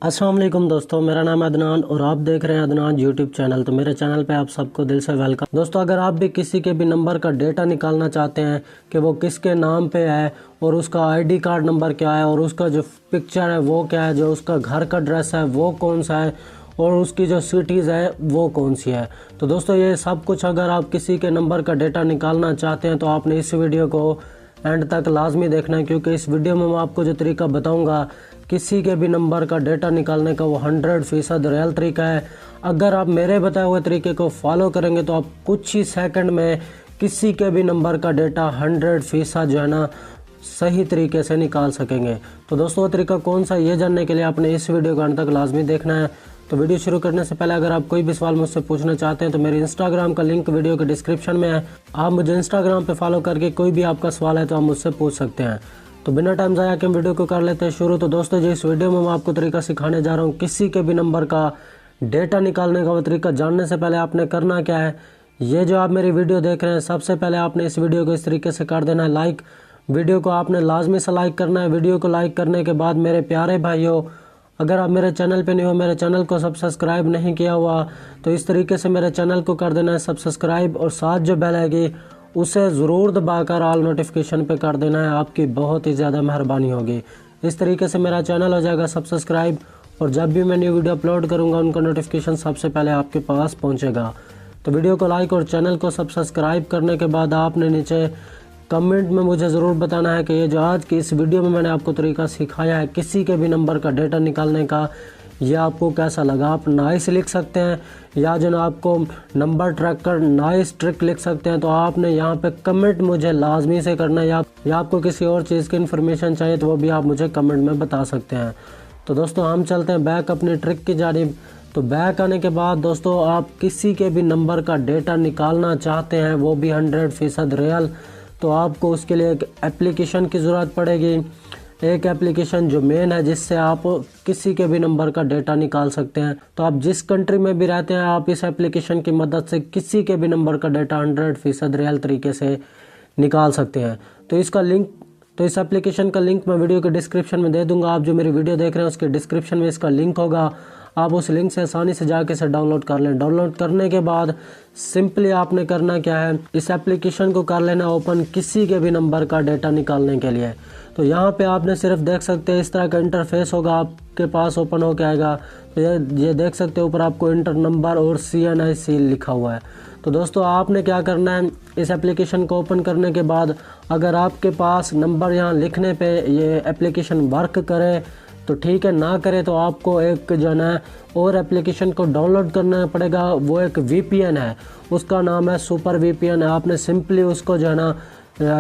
अस्सलाम वालेकुम दोस्तों, मेरा नाम है अदनान और आप देख रहे हैं अदनान यूट्यूब चैनल। तो मेरे चैनल पे आप सबको दिल से वेलकम। दोस्तों, अगर आप भी किसी के भी नंबर का डेटा निकालना चाहते हैं कि वो किसके नाम पे है और उसका आईडी कार्ड नंबर क्या है और उसका जो पिक्चर है वो क्या है, जो उसका घर का एड्रेस है वो कौन सा है और उसकी जो सिटीज़ है वो कौन सी है, तो दोस्तों ये सब कुछ अगर आप किसी के नंबर का डेटा निकालना चाहते हैं तो आपने इस वीडियो को एंड तक लाजमी देखना है, क्योंकि इस वीडियो में मैं आपको जो तरीका बताऊंगा किसी के भी नंबर का डेटा निकालने का वो 100% रियल तरीका है। अगर आप मेरे बताए हुए तरीके को फॉलो करेंगे तो आप कुछ ही सेकंड में किसी के भी नंबर का डेटा 100% जो है ना सही तरीके से निकाल सकेंगे। तो दोस्तों वो तरीका कौन सा, ये जानने के लिए आपने इस वीडियो को अंत तक लाजमी देखना है। तो वीडियो शुरू करने से पहले अगर आप कोई भी सवाल मुझसे पूछना चाहते हैं तो मेरे इंस्टाग्राम का लिंक वीडियो के डिस्क्रिप्शन में है। आप मुझे इंस्टाग्राम पे फॉलो करके कोई भी आपका सवाल है तो आप मुझसे पूछ सकते हैं। तो बिना टाइम ज़ाया के हम वीडियो को कर लेते हैं शुरू। तो दोस्तों जी, इस वीडियो में मैं आपको तरीका सिखाने जा रहा हूँ किसी के भी नंबर का डेटा निकालने का। वो तरीका जानने से पहले आपने करना क्या है, ये जो आप मेरी वीडियो देख रहे हैं सबसे पहले आपने इस वीडियो को इस तरीके से कर देना है लाइक। वीडियो को आपने लाजमी से लाइक करना है। वीडियो को लाइक करने के बाद मेरे प्यारे भाइयों, अगर आप मेरे चैनल पे नहीं हो, मेरे चैनल को सब्सक्राइब नहीं किया हुआ, तो इस तरीके से मेरे चैनल को कर देना है सब्सक्राइब और साथ जो बेल आएगी उसे ज़रूर दबाकर ऑल नोटिफिकेशन पे कर देना है। आपकी बहुत ही ज़्यादा मेहरबानी होगी। इस तरीके से मेरा चैनल हो जाएगा सब्सक्राइब और जब भी मैं न्यू वीडियो अपलोड करूँगा उनका नोटिफिकेशन सबसे पहले आपके पास पहुँचेगा। तो वीडियो को लाइक और चैनल को सब्सक्राइब करने के बाद आपने नीचे कमेंट में मुझे ज़रूर बताना है कि ये जो आज की इस वीडियो में मैंने आपको तरीका सिखाया है किसी के भी नंबर का डेटा निकालने का, ये आपको कैसा लगा। आप नाइस लिख सकते हैं या जो ना आपको नंबर ट्रैक कर नाइस ट्रिक लिख सकते हैं। तो आपने यहाँ पे कमेंट मुझे लाजमी से करना है, या आपको किसी और चीज़ की इन्फॉर्मेशन चाहिए तो वो भी आप मुझे कमेंट में बता सकते हैं। तो दोस्तों हम चलते हैं बैक अपनी ट्रिक की जानिब। तो बैक आने के बाद दोस्तों, आप किसी के भी नंबर का डेटा निकालना चाहते हैं वो भी 100% रियल, तो आपको उसके लिए एक एप्लीकेशन की ज़रूरत पड़ेगी। एक एप्लीकेशन जो मेन है जिससे आप किसी के भी नंबर का डेटा निकाल सकते हैं। तो आप जिस कंट्री में भी रहते हैं आप इस एप्लीकेशन की मदद से किसी के भी नंबर का डेटा 100% रियल तरीके से निकाल सकते हैं। तो इस एप्लीकेशन का लिंक मैं वीडियो के डिस्क्रिप्शन में दे दूंगा। आप जो मेरी वीडियो देख रहे हैं उसके डिस्क्रिप्शन में इसका लिंक होगा, आप उस लिंक से आसानी से जाके इसे डाउनलोड कर लें। डाउनलोड करने के बाद सिंपली आपने करना क्या है, इस एप्लीकेशन को कर लेना ओपन किसी के भी नंबर का डेटा निकालने के लिए। तो यहाँ पे आपने सिर्फ देख सकते हैं इस तरह का इंटरफेस होगा आपके पास ओपन होके आएगा। तो ये देख सकते हैं ऊपर आपको इंटर नंबर और CNIC लिखा हुआ है। तो दोस्तों आपने क्या करना है, इस एप्लीकेशन को ओपन करने के बाद अगर आपके पास नंबर यहाँ लिखने पे ये एप्लीकेशन वर्क करे तो ठीक है, ना करे तो आपको एक जो है ना और एप्लीकेशन को डाउनलोड करना पड़ेगा। वो एक VPN है, उसका नाम है सुपर VPN है। आपने सिंपली उसको जो है ना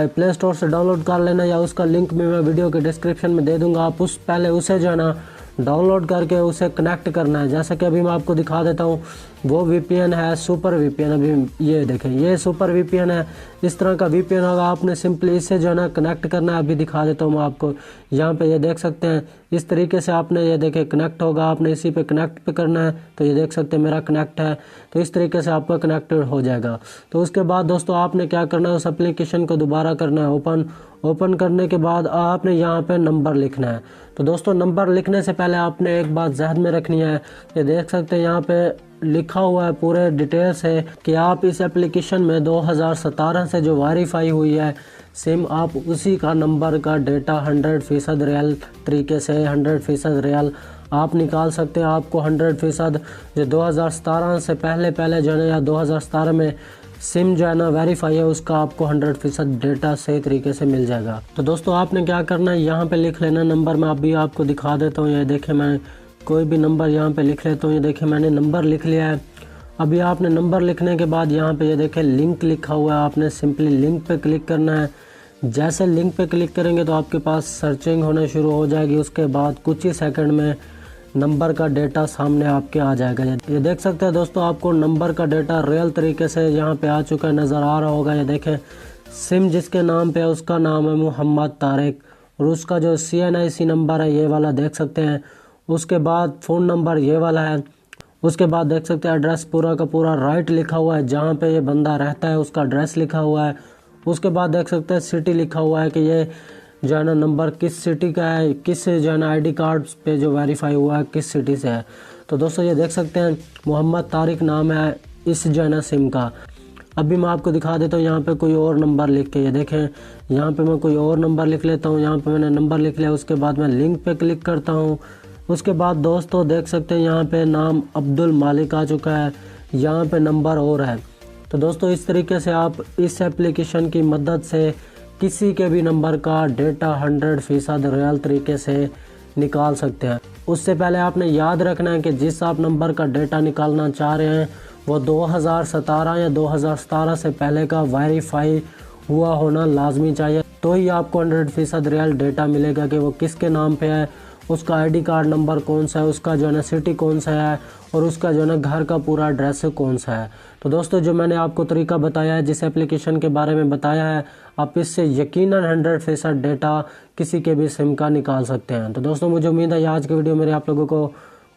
प्ले स्टोर से डाउनलोड कर लेना, या उसका लिंक भी मैं वीडियो के डिस्क्रिप्शन में दे दूंगा। आप पहले उसे जो है ना डाउनलोड करके उसे कनेक्ट करना है। जैसा कि अभी मैं आपको दिखा देता हूँ, वो VPN है सुपर VPN। अभी ये देखें, ये सुपर VPN है, इस तरह का VPN होगा। आपने सिंपली इसे जो है ना कनेक्ट करना है। अभी दिखा देता हूँ मैं आपको, यहाँ पे ये देख सकते हैं इस तरीके से आपने ये देखे कनेक्ट होगा। आपने इसी पे कनेक्ट पे करना है। तो ये देख सकते हैं मेरा कनेक्ट है, तो इस तरीके से आपका कनेक्टेड हो जाएगा। तो उसके बाद दोस्तों आपने क्या करना है, उस एप्लीकेशन को दोबारा करना है ओपन करने के बाद आपने यहाँ पे नंबर लिखना है। तो दोस्तों नंबर लिखने से पहले आपने एक बात जहन में रखनी है, ये देख सकते हैं यहाँ पे लिखा हुआ है पूरे डिटेल्स है कि आप इस एप्लीकेशन में 2017 से जो वेरीफाई हुई है सिम, आप उसी का नंबर का डेटा 100% रियल तरीके से 100% रियल आप निकाल सकते हैं। आपको 100% जो 2017 से पहले जो है या 2017 में सिम जो है ना वेरीफाई है उसका आपको 100% डेटा सही तरीके से मिल जाएगा। तो दोस्तों आपने क्या करना है, यहाँ पे लिख लेना नंबर। मैं अभी आपको दिखा देता हूँ। ये देखें, मैं कोई भी नंबर यहाँ पे लिख लेता हूँ। ये देखें मैंने नंबर लिख लिया है। अभी आपने नंबर लिखने के बाद यहाँ पे ये देखें लिंक लिखा हुआ है, आपने सिंपली लिंक पे क्लिक करना है। जैसे लिंक पे क्लिक करेंगे तो आपके पास सर्चिंग होना शुरू हो जाएगी। उसके बाद कुछ ही सेकंड में नंबर का डेटा सामने आपके आ जाएगा। ये देख सकते हैं दोस्तों, आपको नंबर का डेटा रियल तरीके से यहाँ पे आ चुका है, नज़र आ रहा होगा। ये देखें सिम जिसके नाम पे है उसका नाम है मोहम्मद तारिक और उसका जो CNIC नंबर है ये वाला देख सकते हैं। उसके बाद फ़ोन नंबर ये वाला है। उसके बाद देख सकते हैं एड्रेस पूरा का पूरा राइट लिखा हुआ है, जहाँ पे ये बंदा रहता है उसका एड्रेस लिखा हुआ है। उसके बाद देख सकते हैं सिटी लिखा हुआ है कि ये जो है ना नंबर किस सिटी का है, किस जो है ना ID कार्ड पे जो वेरीफाई हुआ है किस सिटी से है। तो दोस्तों ये देख सकते हैं मोहम्मद तारिक नाम है इस जो है ना सिम का। अभी मैं आपको दिखा देता हूँ यहाँ पे कोई और नंबर लिख के, ये देखें यहाँ पे मैं कोई और नंबर लिख लेता हूँ। यहाँ पे मैंने नंबर लिख लिया, उसके बाद मैं लिंक पे क्लिक करता हूँ। उसके बाद दोस्तों देख सकते हैं यहाँ पे नाम अब्दुल मालिक आ चुका है, यहाँ पे नंबर और है। तो दोस्तों इस तरीके से आप इस एप्लीकेशन की मदद से किसी के भी नंबर का डेटा 100% रियल तरीके से निकाल सकते हैं। उससे पहले आपने याद रखना है कि जिस आप नंबर का डेटा निकालना चाह रहे हैं वो 2017 या 2017 से पहले का वेरीफाई हुआ होना लाजमी चाहिए, तो ही आपको 100% रियल डेटा मिलेगा कि वो किसके नाम पे है, उसका ID कार्ड नंबर कौन सा है, उसका जो है ना सिटी कौन सा है और उसका जो है ना घर का पूरा एड्रेस कौन सा है। तो दोस्तों जो मैंने आपको तरीका बताया है, जिस एप्लीकेशन के बारे में बताया है, आप इससे यकीनन 100% डेटा किसी के भी सिम का निकाल सकते हैं। तो दोस्तों मुझे उम्मीद है आज की वीडियो मेरे आप लोगों को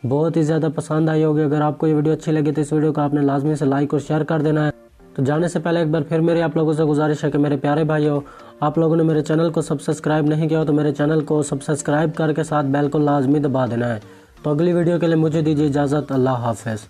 बहुत ही ज़्यादा पसंद आई होगी। अगर आपको ये वीडियो अच्छी लगी तो इस वीडियो को आपने लाजमी से लाइक और शेयर कर देना है। तो जाने से पहले एक बार फिर मेरी आप लोगों से गुजारिश है कि मेरे प्यारे भाइयों, आप लोगों ने मेरे चैनल को सब्सक्राइब नहीं किया हो तो मेरे चैनल को सब्सक्राइब करके साथ बेल को लाजमी दबा देना है। तो अगली वीडियो के लिए मुझे दीजिए इजाज़त। अल्लाह हाफ़िज़।